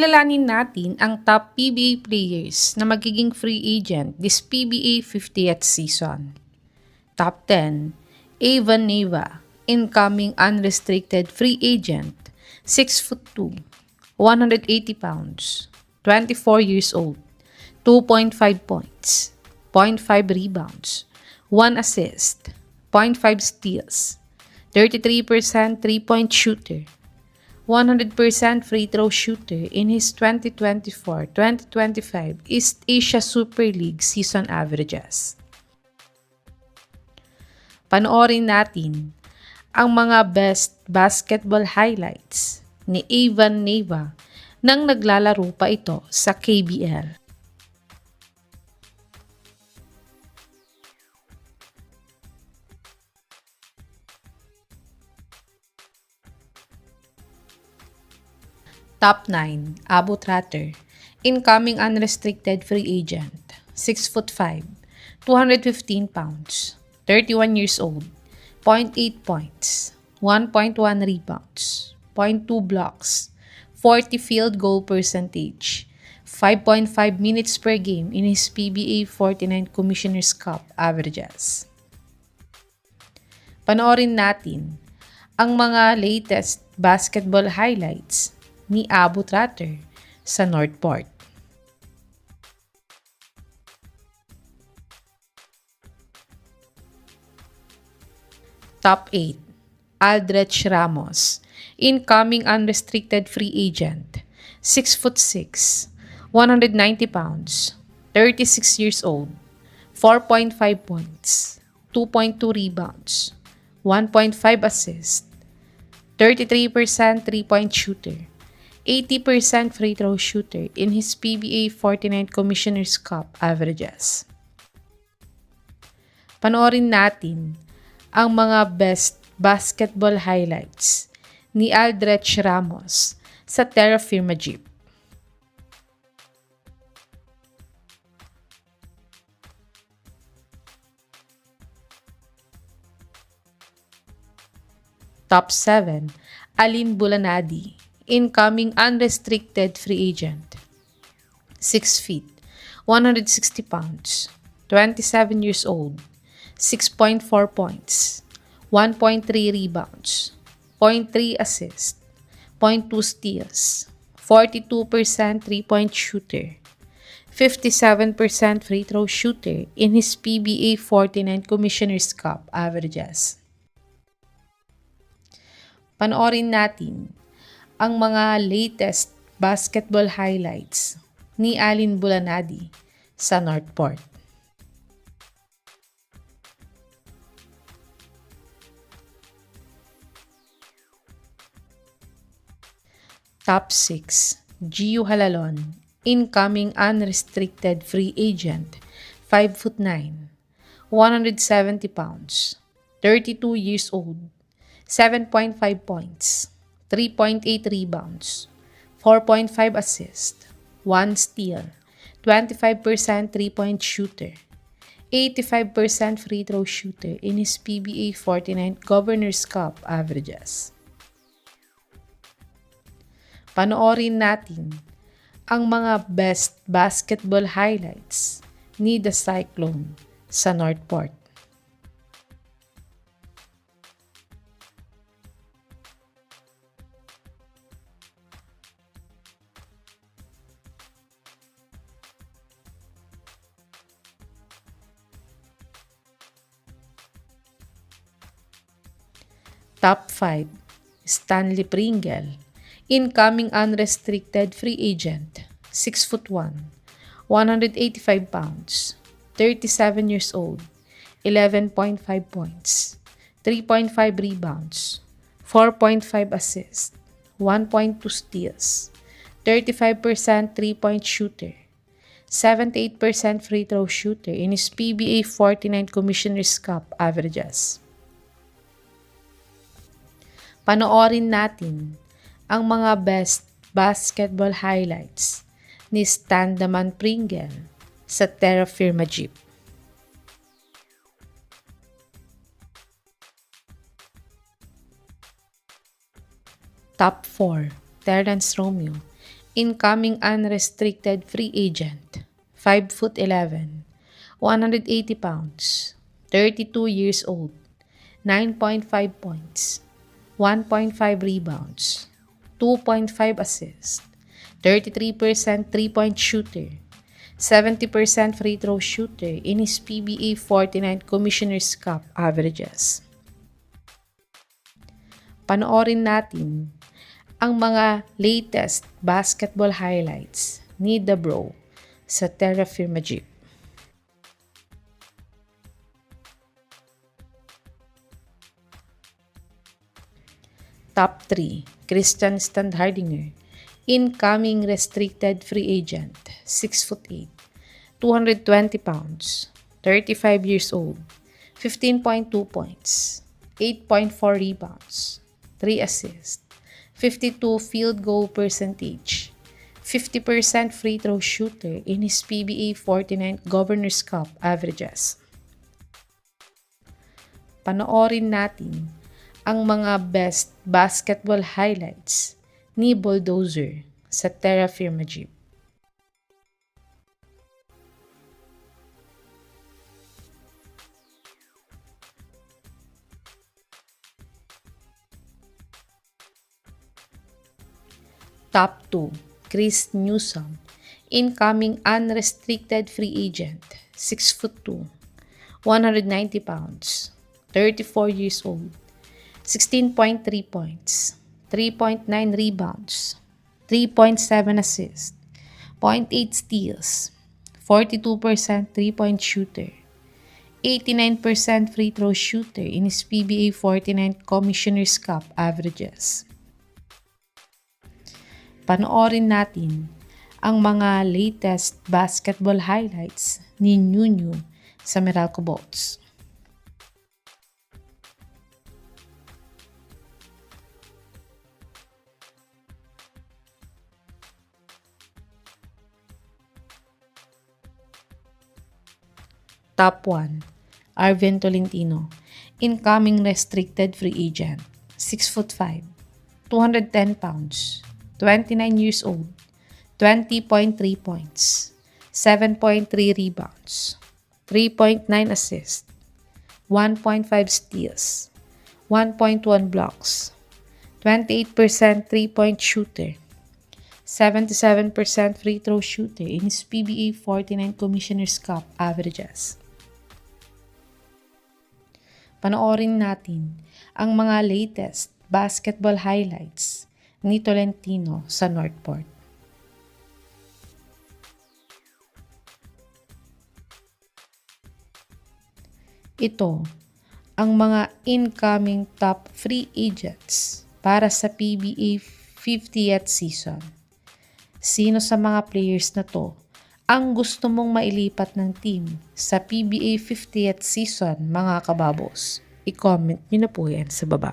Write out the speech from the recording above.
Kilalanin natin ang top PBA players na magiging free agent this PBA 50th season. Top 10, Evan Neva, incoming unrestricted free agent, 6'2", 180 pounds, 24 years old, 2.5 points, 0.5 rebounds, 1 assist, 0.5 steals, 33% three-point shooter, 100% free throw shooter in his 2024-2025 East Asia Super League season averages. Panoorin natin ang mga best basketball highlights ni Evan Neva nang naglalaro pa ito sa KBL. Top 9, Abu Tratter, incoming unrestricted free agent, 6'5", 215 pounds, 31 years old, 0.8 points, 1.1 rebounds, 0.2 blocks, 40 field goal percentage, 5.5 minutes per game in his PBA 49 Commissioner's Cup averages. Panoorin natin ang mga latest basketball highlights ni Abu Tratter sa Northport. Top 8, Aldrich Ramos, incoming unrestricted free agent, 6'6", 190 pounds, 36 years old, 4.5 points, 2.2 rebounds, 1.5 assists, 33% three-point shooter, 80% free throw shooter in his PBA 49 Commissioner's Cup averages. Panoorin natin ang mga best basketball highlights ni Aldrich Ramos sa Terra Firma Jeep. Top 7, Alin Bulanadi, incoming unrestricted free agent, 6 feet, 160 pounds, 27 years old, 6.4 points, 1.3 rebounds, 0.3 assists, 0.2 steals, 42% three-point shooter, 57% free throw shooter in his PBA 49 Commissioner's Cup averages. Panoorin natin ang mga latest basketball highlights ni Alin Bulanadi sa Northport. Top 6, Gio Halalon, incoming unrestricted free agent, 5'9", 170 pounds, 32 years old, 7.5 points, 3.8 rebounds, 4.5 assists, 1 steal, 25% three-point shooter, 85% free throw shooter in his PBA 49 Governor's Cup averages. Panoorin natin ang mga best basketball highlights ni The Cyclone sa Northport. Top 5, Stanley Pringle, incoming unrestricted free agent, 6'1", 185 pounds, 37 years old, 11.5 points, 3.5 rebounds, 4.5 assists, 1.2 steals, 35% three-point shooter, 78% free throw shooter in his PBA 49 Commissioner's Cup averages. Panoorin natin ang mga best basketball highlights ni Stan Daman Pringle sa Terra Firma Jeep. Top 4, Terrence Romeo, Incoming unrestricted free agent, 5'11", 180 pounds, 32 years old, 9.5 points, 1.5 rebounds, 2.5 assists, 33% three-point shooter, 70% free throw shooter in his PBA 49 Commissioner's Cup averages. Panoorin natin ang mga latest basketball highlights ni The Bro sa Terra Firma Jeep. Top 3, Christian Standhardinger, incoming restricted free agent, 6'8", 220 pounds, 35 years old, 15.2 points, 8.4 rebounds, 3 assists, 52 field goal percentage, 50% free throw shooter in his PBA 49 Governor's Cup averages. Panoorin natin ang mga best basketball highlights ni Bulldozer sa Terra Firma Jeep. Top 2, Chris Newsome, incoming unrestricted free agent, 6'2", 190 pounds, 34 years old, 16.3 points, 3.9 rebounds, 3.7 assists, 0.8 steals, 42% three-point shooter, 89% free throw shooter in his PBA 49 Commissioner's Cup averages. Panoorin natin ang mga latest basketball highlights ni Nunu sa Meralco Bolts. Top 1, Arvin Tolentino, incoming restricted free agent, 6'5", 210 pounds, 29 years old, 20.3 points, 7.3 rebounds, 3.9 assists, 1.5 steals, 1.1 blocks, 28% three-point shooter, 77% free throw shooter in his PBA 49 Commissioner's Cup averages. Panoorin natin ang mga latest basketball highlights ni Tolentino sa Northport. Ito ang mga incoming top free agents para sa PBA 50th season. Sino sa mga players na to ang gusto mong mailipat ng team sa PBA 50th season, mga kababos? I-comment nyo na po yan sa baba.